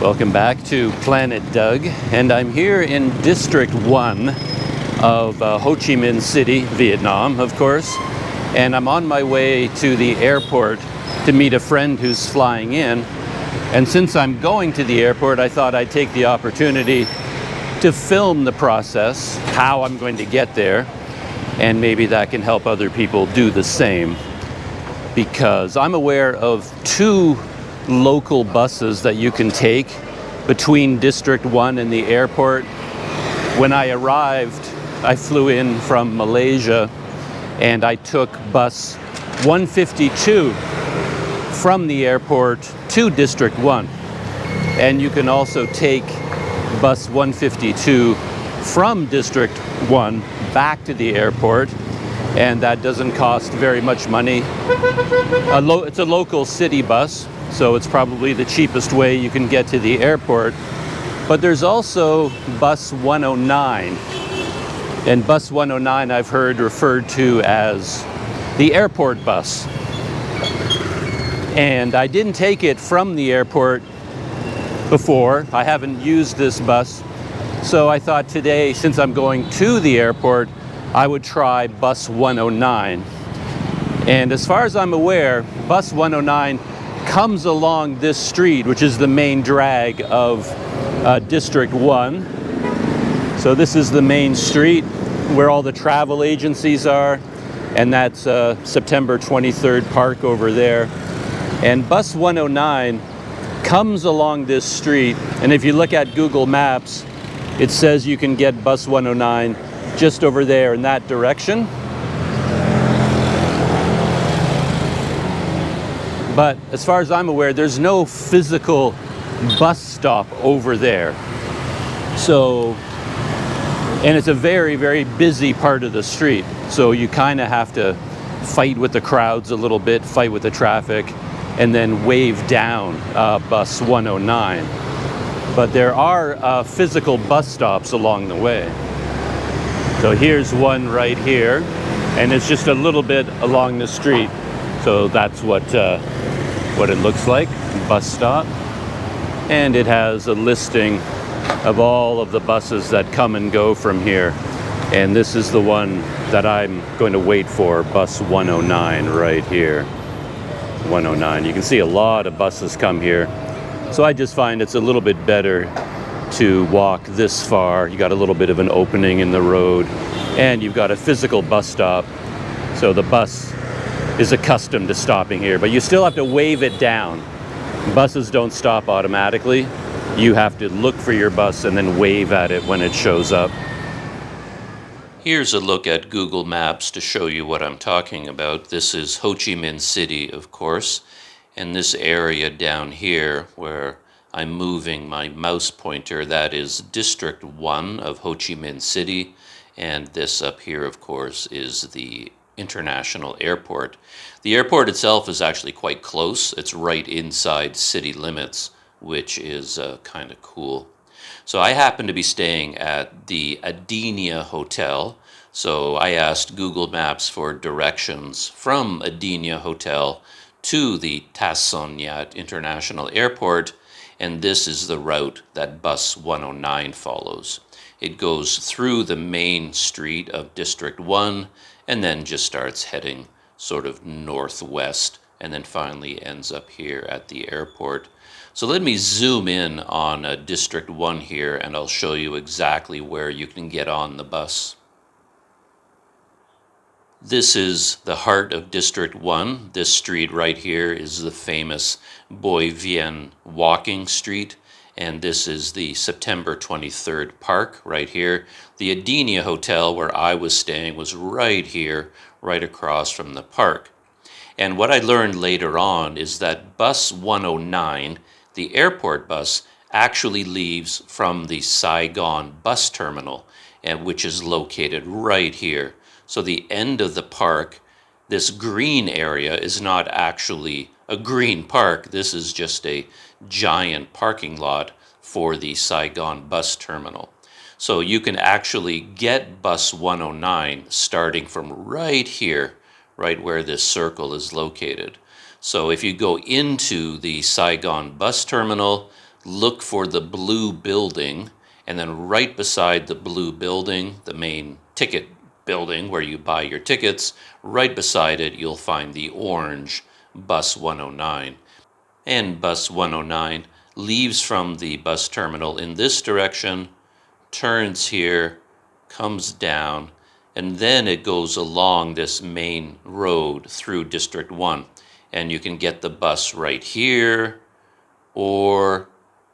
Welcome back to Planet Doug, and I'm here in District 1 of Ho Chi Minh City, Vietnam, of course, and I'm on my way to the airport to meet a friend who's flying in. And since I'm going to the airport, I thought I'd take the opportunity to film the process, how I'm going to get there, and maybe that can help other people do the same, because I'm aware of two local buses that you can take between District 1 and the airport. When I arrived, I flew in from Malaysia and I took bus 152 from the airport to District 1. And you can also take bus 152 from District 1 back to the airport, and that doesn't cost very much money. It's a local city bus, so it's probably the cheapest way you can get to the airport. But there's also bus 109. And bus 109 I've heard referred to as the airport bus. And I didn't take it from the airport before. I haven't used this bus. So I thought today, since I'm going to the airport, I would try bus 109. And as far as I'm aware, bus 109 comes along this street, which is the main drag of District 1. So this is the main street where all the travel agencies are, and that's September 23rd Park over there. And bus 109 comes along this street, and if you look at Google Maps, it says you can get bus 109 just over there in that direction. But as far as I'm aware, there's no physical bus stop over there. So, and it's a very, very busy part of the street. So you kind of have to fight with the crowds a little bit, fight with the traffic, and then wave down bus 109. But there are physical bus stops along the way. So here's one right here, and it's just a little bit along the street. So that's what it looks like, bus stop. And it has a listing of all of the buses that come and go from here. And this is the one that I'm going to wait for, bus 109 right here. 109. You can see a lot of buses come here. So I just find it's a little bit better to walk this far. You got a little bit of an opening in the road, and you've got a physical bus stop. So the bus is accustomed to stopping here, but you still have to wave it down. Buses don't stop automatically. You have to look for your bus and then wave at it when it shows up. Here's a look at Google Maps to show you what I'm talking about. This is Ho Chi Minh City, of course, and this area down here where I'm moving my mouse pointer, that is District 1 of Ho Chi Minh City, and this up here, of course, is the International Airport. The airport itself is actually quite close. It's right inside city limits, which is kind of cool. So I happen to be staying at the Adenia Hotel. So I asked Google Maps for directions from Adenia Hotel to the Tan Son Nhat International Airport, and this is the route that bus 109 follows. It goes through the main street of District 1 and then just starts heading sort of northwest and then finally ends up here at the airport. So let me zoom in on District 1 here, and I'll show you exactly where you can get on the bus. This is the heart of District 1. This street right here is the famous Boi Vien walking street, and this is the September 23rd Park right here. The Adenia Hotel where I was staying was right here, right across from the park. And what I learned later on is that bus 109, the airport bus, actually leaves from the Saigon bus terminal, which is located right here. So the end of the park, this green area, is not actually a green park. This is just a giant parking lot for the Saigon bus terminal. So you can actually get bus 109 starting from right here, right where this circle is located. So if you go into the Saigon bus terminal, look for the blue building, and then right beside the blue building, the main ticket building where you buy your tickets, right beside it you'll find the orange bus 109. And bus 109 leaves from the bus terminal in this direction, turns here, comes down, and then it goes along this main road through District 1. And you can get the bus right here, or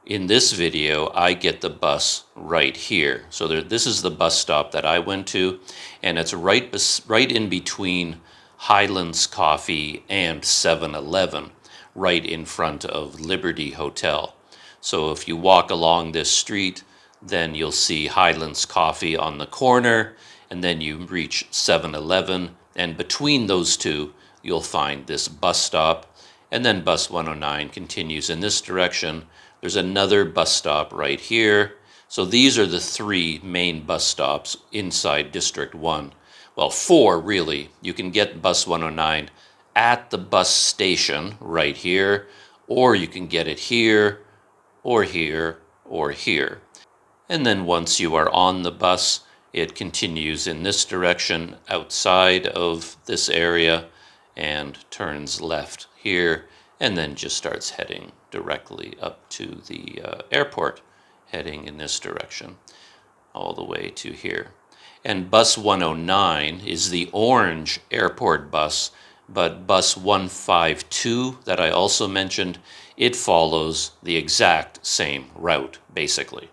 in this video, I get the bus right here. So this is the bus stop that I went to, and it's right in between Highlands Coffee and 7-Eleven, right in front of Liberty Hotel. So if you walk along this street, then you'll see Highlands Coffee on the corner, and then you reach 7-Eleven, and between those two, you'll find this bus stop, and then bus 109 continues in this direction. There's another bus stop right here. So these are the three main bus stops inside District 1. Well, four really. You can get bus 109 at the bus station right here, or you can get it here, or here, or here. And then once you are on the bus, it continues in this direction outside of this area and turns left here, and then just starts heading directly up to the airport, heading in this direction all the way to here. And bus 109 is the orange airport bus, but bus 152 that I also mentioned, it follows the exact same route, basically.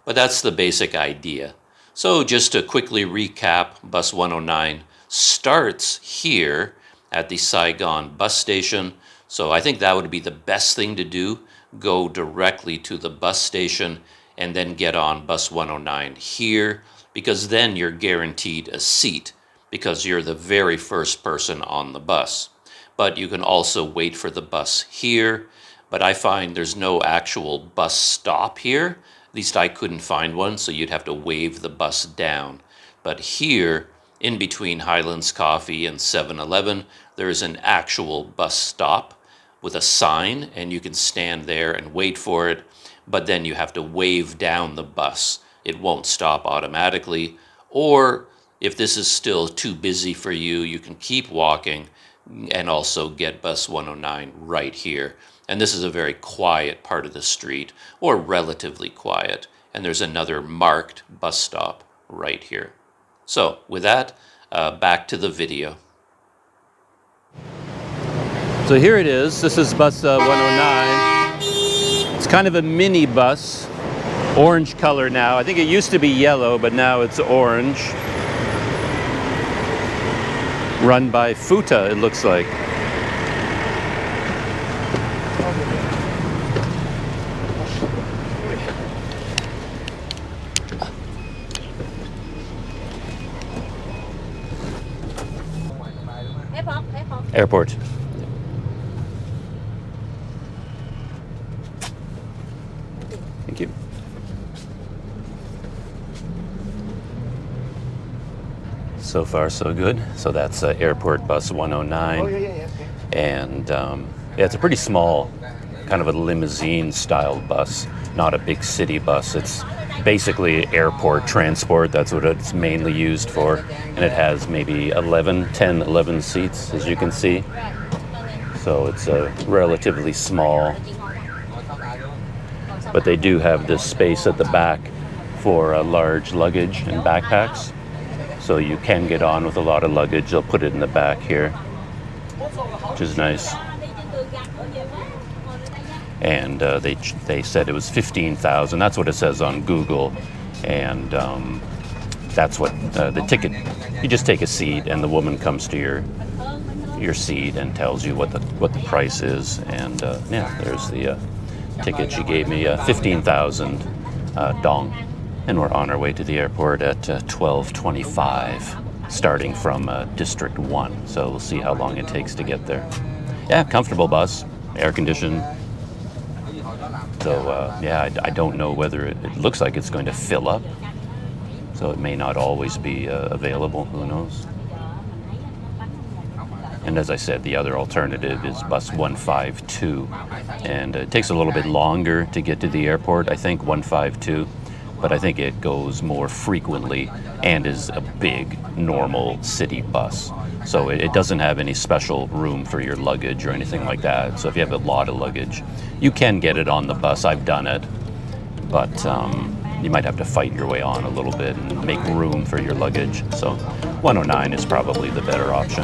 But that's the basic idea. So just to quickly recap, bus 109 starts here at the Saigon bus station. So I think that would be the best thing to do. Go directly to the bus station and then get on bus 109 here, because then you're guaranteed a seat because you're the very first person on the bus. But you can also wait for the bus here, but I find there's no actual bus stop here. At least I couldn't find one, so you'd have to wave the bus down. But here, in between Highlands Coffee and 7-Eleven, there's an actual bus stop with a sign, and you can stand there and wait for it, but then you have to wave down the bus. It won't stop automatically. Or if this is still too busy for you, you can keep walking and also get bus 109 right here. And this is a very quiet part of the street, or relatively quiet. And there's another marked bus stop right here. So with that, back to the video. So here it is. This is bus 109. It's kind of a mini bus, orange color now. I think it used to be yellow, but now it's orange. Run by Futa, it looks like. Airport. Thank you. So far, so good. So that's airport bus 109. And yeah, it's a pretty small, kind of a limousine-style bus, not a big city bus. It's basically airport transport. That's what it's mainly used for. And it has maybe 11 seats, as you can see. So it's relatively small. But they do have this space at the back for large luggage and backpacks. So you can get on with a lot of luggage. They'll put it in the back here, which is nice. And they said it was 15,000. That's what it says on Google. And that's what the ticket. You just take a seat, and the woman comes to your seat and tells you what the price is. And yeah, there's the ticket. She gave me 15,000 dong. And we're on our way to the airport at 12:25, starting from District 1. So we'll see how long it takes to get there. Yeah, comfortable bus, air conditioned. So yeah, I don't know whether it looks like it's going to fill up. So it may not always be available, who knows. And as I said, the other alternative is bus 152. And it takes a little bit longer to get to the airport, I think, 152. But I think it goes more frequently and is a big, normal city bus. So it doesn't have any special room for your luggage or anything like that. So if you have a lot of luggage, you can get it on the bus. I've done it. But you might have to fight your way on a little bit and make room for your luggage. So 109 is probably the better option.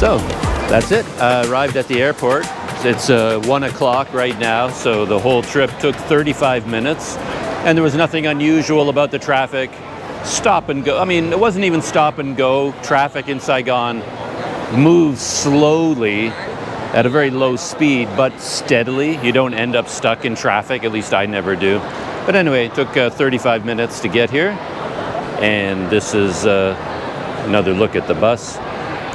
So that's it. Arrived at the airport. It's 1 o'clock right now, so the whole trip took 35 minutes, and there was nothing unusual about the traffic. Stop and go. I mean, it wasn't even stop and go. Traffic in Saigon moves slowly at a very low speed, but steadily. You don't end up stuck in traffic, at least I never do. But anyway, it took 35 minutes to get here, and this is another look at the bus.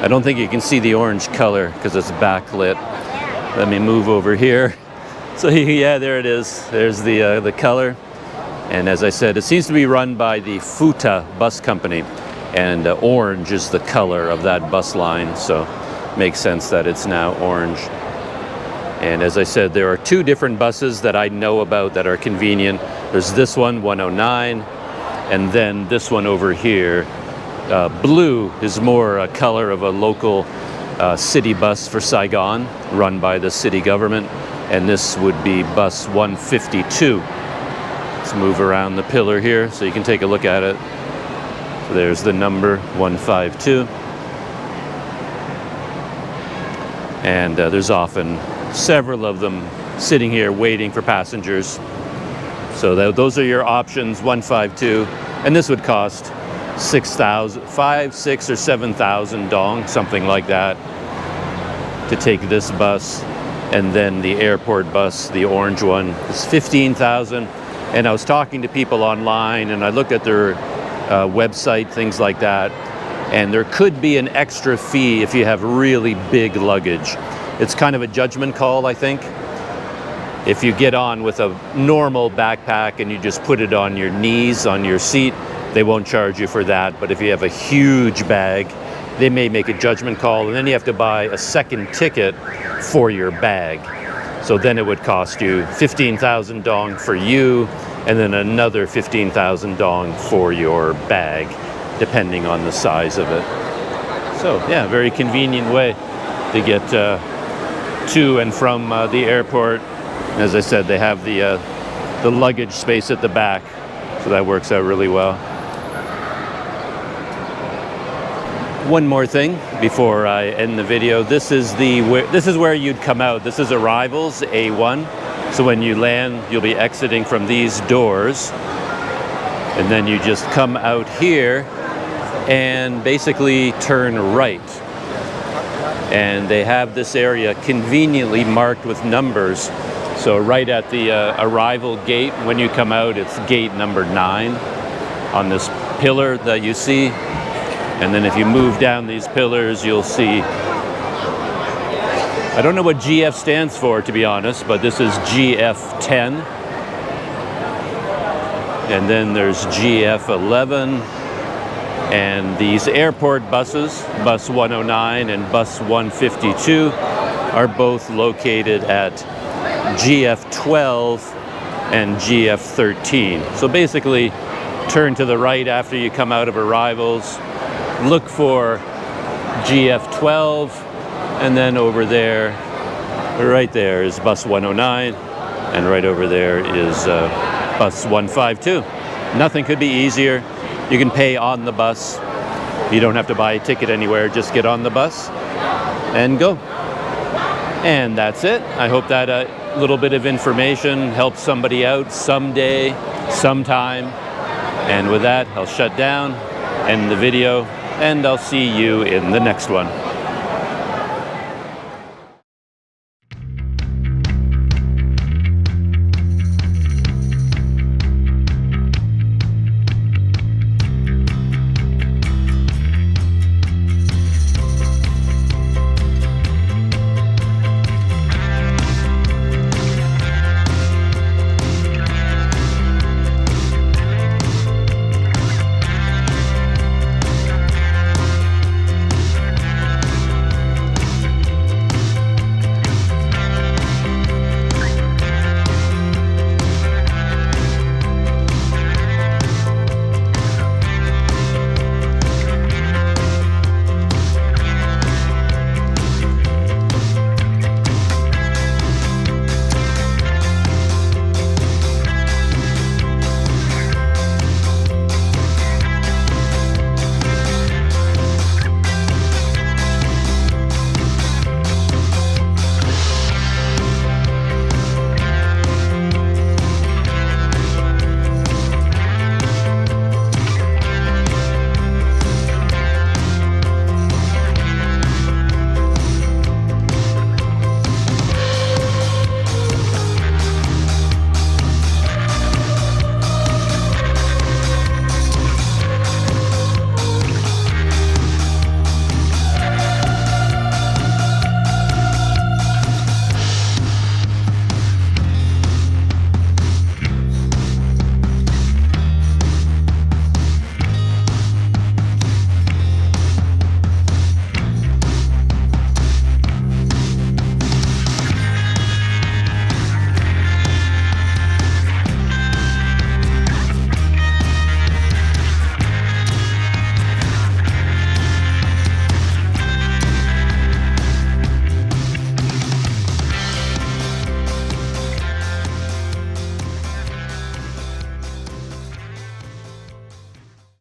I don't think you can see the orange color because it's backlit. Let me move over here. So yeah, there it is. There's the color. And as I said, it seems to be run by the Futa bus company. And orange is the color of that bus line. So makes sense that it's now orange. And as I said, there are two different buses that I know about that are convenient. There's this one, 109, and then this one over here. Blue is more a color of a local city bus for Saigon, run by the city government, and this would be bus 152. Let's move around the pillar here so you can take a look at it. So there's the number 152. And there's often several of them sitting here waiting for passengers. So those are your options, 152, and this would cost 5,000, 6,000 or 7,000 dong, something like that, to take this bus. And then the airport bus, the orange one, is 15,000. And I was talking to people online, and I looked at their website, things like that, and there could be an extra fee if you have really big luggage. It's kind of a judgment call, I think. If you get on with a normal backpack and you just put it on your knees, on your seat, they won't charge you for that. But if you have a huge bag, they may make a judgment call, and then you have to buy a second ticket for your bag. So then it would cost you 15,000 dong for you, and then another 15,000 dong for your bag, depending on the size of it. So yeah, very convenient way to get to and from the airport. As I said, they have the luggage space at the back, so that works out really well. One more thing before I end the video. This is where you'd come out. This is arrivals, A1. So when you land, you'll be exiting from these doors, and then you just come out here and basically turn right. And they have this area conveniently marked with numbers. So right at the arrival gate, when you come out, it's gate number 9 on this pillar that you see. And then if you move down these pillars, you'll see, I don't know what GF stands for, to be honest, but this is GF10. And then there's GF11. And these airport buses, bus 109 and bus 152, are both located at GF12 and GF13. So basically, turn to the right after you come out of arrivals, look for GF12, and then over there, right there is bus 109, and right over there is Bus 152. Nothing could be easier. You can pay on the bus. You don't have to buy a ticket anywhere. Just get on the bus and go. And that's it. I hope that a little bit of information helps somebody out someday, sometime. And with that, I'll shut down, end the video, and I'll see you in the next one.